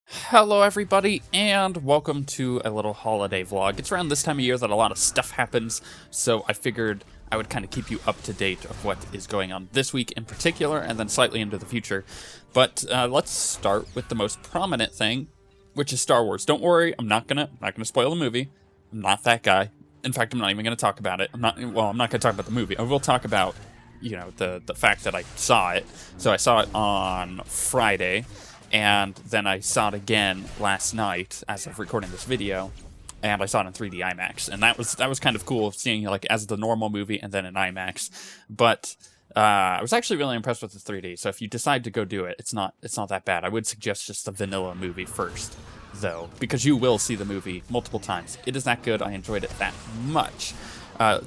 Hello everybody, and welcome to a little holiday vlog. It's around this time of year that a lot of stuff happens, so I figured I would kind of keep you up to date of what is going on this week in particular, and then slightly into the future. But let's start with the most prominent thing, which is Star Wars. Don't worry, I'm not gonna spoil the movie. I'm not that guy. In fact, I'm not even gonna talk about it. I'm not gonna talk about the movie. I will talk about, the fact that I saw it. So I saw it on Friday. And then I saw it again last night as of recording this video, and I saw it in 3D IMAX, and that was kind of cool seeing like as the normal movie and then in IMAX. But I was actually really impressed with the 3D. So if you decide to go do it, it's not that bad. I would suggest just the vanilla movie first, though, because you will see the movie multiple times. It is that good. I enjoyed it that much.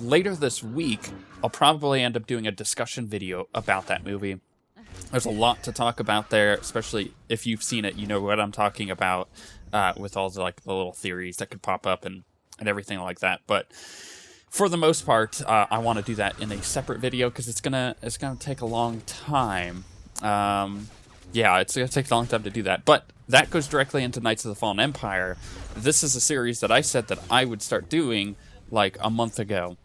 Later this week, I'll probably end up doing a discussion video about that movie. There's a lot to talk about there, especially if you've seen it. You know what I'm talking about with all the little theories that could pop up and everything like that. But for the most part, I want to do that in a separate video because it's gonna take a long time. Yeah, it's gonna take a long time to do that. But that goes directly into Knights of the Fallen Empire. This is a series that I said that I would start doing like a month ago.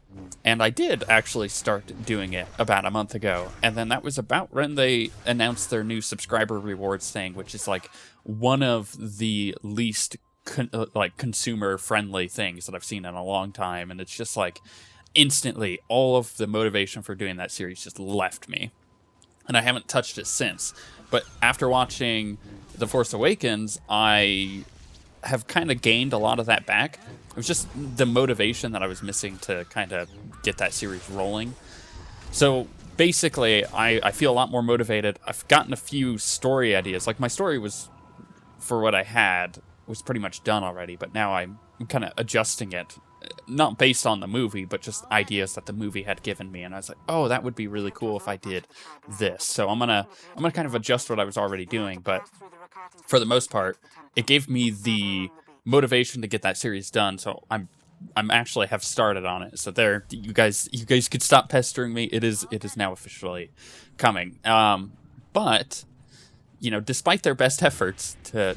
And I did actually start doing it about a month ago. And then that was about when they announced their new subscriber rewards thing, which is like one of the least consumer-friendly things that I've seen in a long time. And it's just like instantly all of the motivation for doing that series just left me. And I haven't touched it since. But after watching The Force Awakens, I have kind of gained a lot of that back. It was just the motivation that I was missing to kind of get that series rolling. So basically, I feel a lot more motivated. I've gotten a few story ideas. Like my story was, for what I had, was pretty much done already, but now I'm kind of adjusting it. Not based on the movie, but just ideas that the movie had given me. And I was like, oh, that would be really cool if I did this. So I'm gonna kind of adjust what I was already doing, but for the most part, it gave me the motivation to get that series done. So I'm actually have started on it. So there, you guys could stop pestering me. It is now officially coming. But despite their best efforts to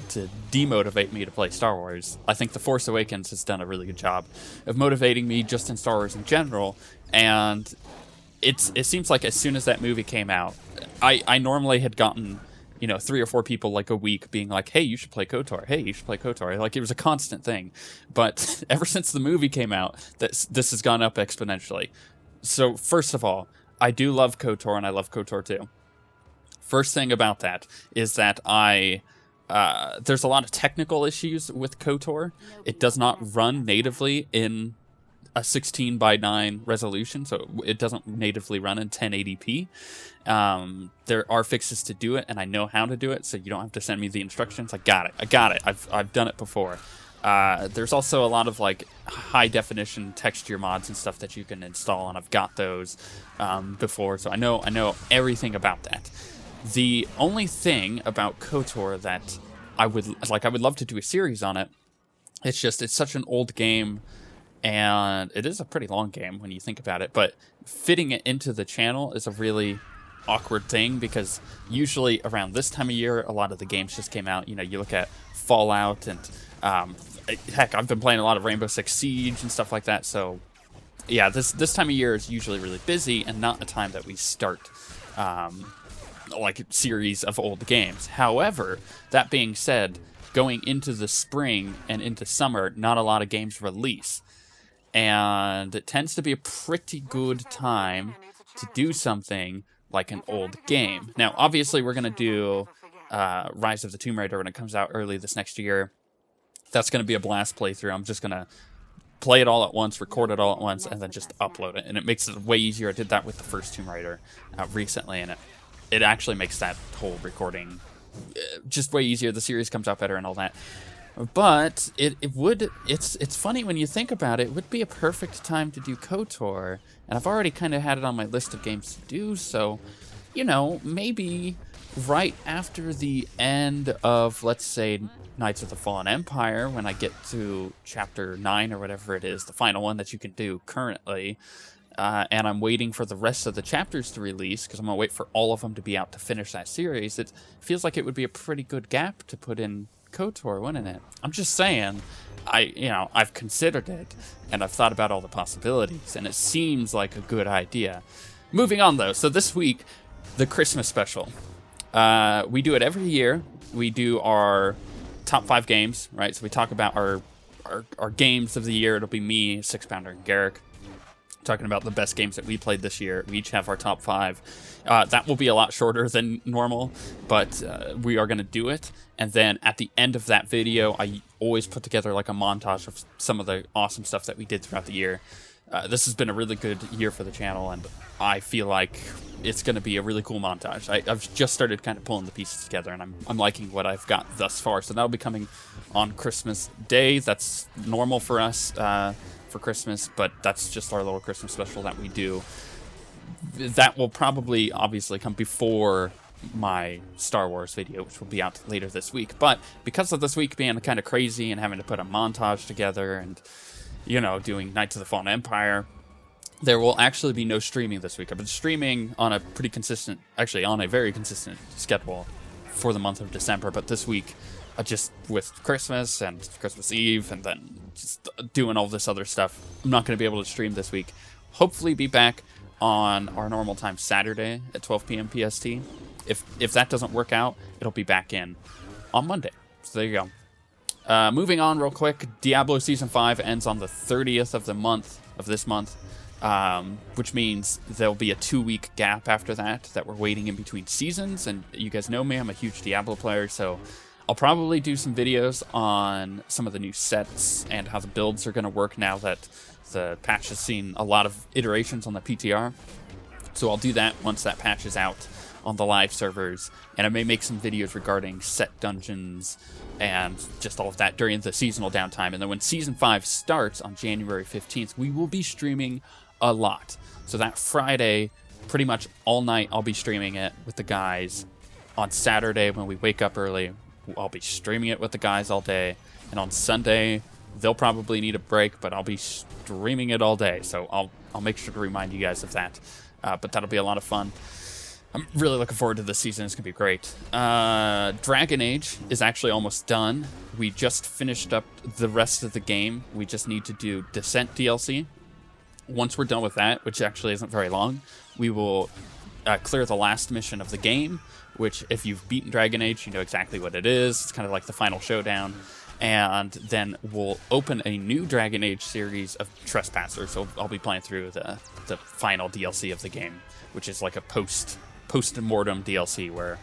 demotivate me to play Star Wars, I think The Force Awakens has done a really good job of motivating me just in Star Wars in general. And it seems like as soon as that movie came out, I normally had gotten 3 or 4 people like a week being like, hey, you should play KOTOR. Hey, you should play KOTOR. Like, it was a constant thing. But ever since the movie came out, this has gone up exponentially. So first of all, I do love KOTOR, and I love KOTOR 2. First thing about that is that there's a lot of technical issues with KOTOR. It does not run natively in a 16:9 resolution, so it doesn't natively run in 1080p. There are fixes to do it, and I know how to do it, so you don't have to send me the instructions. I got it. I've done it before. There's also a lot of like high definition texture mods and stuff that you can install, and I've got those before, so I know everything about that. The only thing about KOTOR that I would love to do a series on it. It's such an old game. And it is a pretty long game when you think about it, but fitting it into the channel is a really awkward thing because usually around this time of year, a lot of the games just came out. You look at Fallout and heck, I've been playing a lot of Rainbow Six Siege and stuff like that. So yeah, this time of year is usually really busy and not a time that we start like a series of old games. However, that being said, going into the spring and into summer, not a lot of games release. And it tends to be a pretty good time to do something like an old game. Now, obviously, we're going to do Rise of the Tomb Raider when it comes out early this next year. That's going to be a blast playthrough. I'm just going to play it all at once, record it all at once, and then just upload it. And it makes it way easier. I did that with the first Tomb Raider recently, and it actually makes that whole recording just way easier. The series comes out better and all that. But it's funny when you think about it. It would be a perfect time to do KOTOR, and I've already kind of had it on my list of games to do, so, maybe right after the end of, let's say, Knights of the Fallen Empire, when I get to Chapter 9 or whatever it is, the final one that you can do currently, and I'm waiting for the rest of the chapters to release, because I'm going to wait for all of them to be out to finish that series, it feels like it would be a pretty good gap to put in KOTOR, wouldn't it? I'm just saying, I've considered it, and I've thought about all the possibilities, and it seems like a good idea. Moving on, though, so this week, the Christmas special. We do it every year. We do our top 5 games, right? So we talk about our games of the year. It'll be me, Six Pounder, and Garrick, talking about the best games that we played this year. We each have our top 5. That will be a lot shorter than normal, but we are going to do it. And then at the end of that video, I always put together like a montage of some of the awesome stuff that we did throughout the year. This has been a really good year for the channel, and I feel like it's going to be a really cool montage. I've just started kind of pulling the pieces together, and I'm liking what I've got thus far. So that'll be coming on Christmas Day. That's normal for us for Christmas, but that's just our little Christmas special that we do. That will probably obviously come before my Star Wars video, which will be out later this week. But because of this week being kind of crazy and having to put a montage together and, doing Knights of the Fallen Empire, there will actually be no streaming this week. I've been streaming on a very consistent schedule for the month of December, but this week, just with Christmas and Christmas Eve and then just doing all this other stuff, I'm not going to be able to stream this week. Hopefully be back on our normal time Saturday at 12 p.m. PST. If that doesn't work out, it'll be back in on Monday. So there you go. Moving on real quick, Diablo Season 5 ends on the 30th of this month, which means there'll be a 2-week gap after that we're waiting in between seasons. And you guys know me, I'm a huge Diablo player, so I'll probably do some videos on some of the new sets and how the builds are going to work now that the patch has seen a lot of iterations on the PTR. So I'll do that once that patch is out on the live servers, and I may make some videos regarding set dungeons and just all of that during the seasonal downtime. And then when Season 5 starts on January 15th, we will be streaming a lot. So that Friday, pretty much all night, I'll be streaming it with the guys. On Saturday, when we wake up early, I'll be streaming it with the guys all day. And on Sunday, they'll probably need a break, but I'll be streaming it all day. So I'll make sure to remind you guys of that. But that'll be a lot of fun. I'm really looking forward to this season. It's going to be great. Dragon Age is actually almost done. We just finished up the rest of the game. We just need to do Descent DLC. Once we're done with that, which actually isn't very long, we will clear the last mission of the game, which if you've beaten Dragon Age, you know exactly what it is. It's kind of like the final showdown. And then we'll open a new Dragon Age series of Trespassers. So I'll be playing through the final DLC of the game, which is like a post-mortem DLC where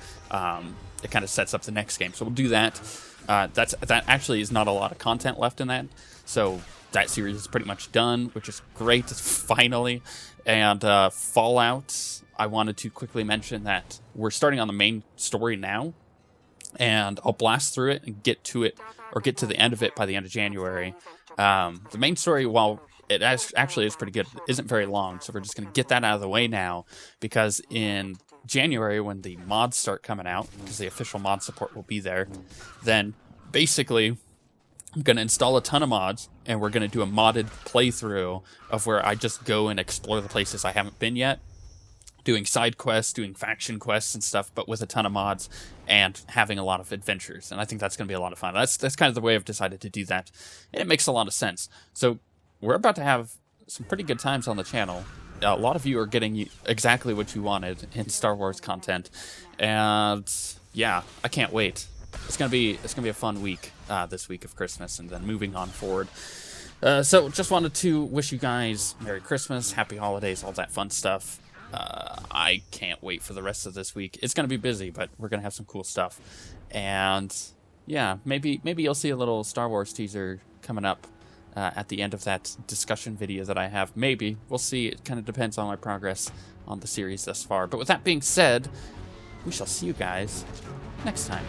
it kind of sets up the next game. So we'll do that. That actually is not a lot of content left in that. So that series is pretty much done, which is great, finally. And Fallout, I wanted to quickly mention that we're starting on the main story now. And I'll blast through it and get to the end of it by the end of January. The main story, while it actually is pretty good, it isn't very long. So we're just going to get that out of the way now, because in January, when the mods start coming out, because the official mod support will be there, then basically I'm going to install a ton of mods, and we're going to do a modded playthrough of where I just go and explore the places I haven't been yet, doing side quests, doing faction quests and stuff, but with a ton of mods and having a lot of adventures. And I think that's going to be a lot of fun. That's kind of the way I've decided to do that. And it makes a lot of sense. So we're about to have some pretty good times on the channel. A lot of you are getting exactly what you wanted in Star Wars content. And yeah, I can't wait. It's gonna be a fun week this week of Christmas, and then moving on forward. So just wanted to wish you guys Merry Christmas, Happy Holidays, all that fun stuff. I can't wait for the rest of this week. It's going to be busy, but we're going to have some cool stuff. And yeah, maybe you'll see a little Star Wars teaser coming up at the end of that discussion video that I have. Maybe. We'll see. It kind of depends on my progress on the series thus far. But with that being said, we shall see you guys next time.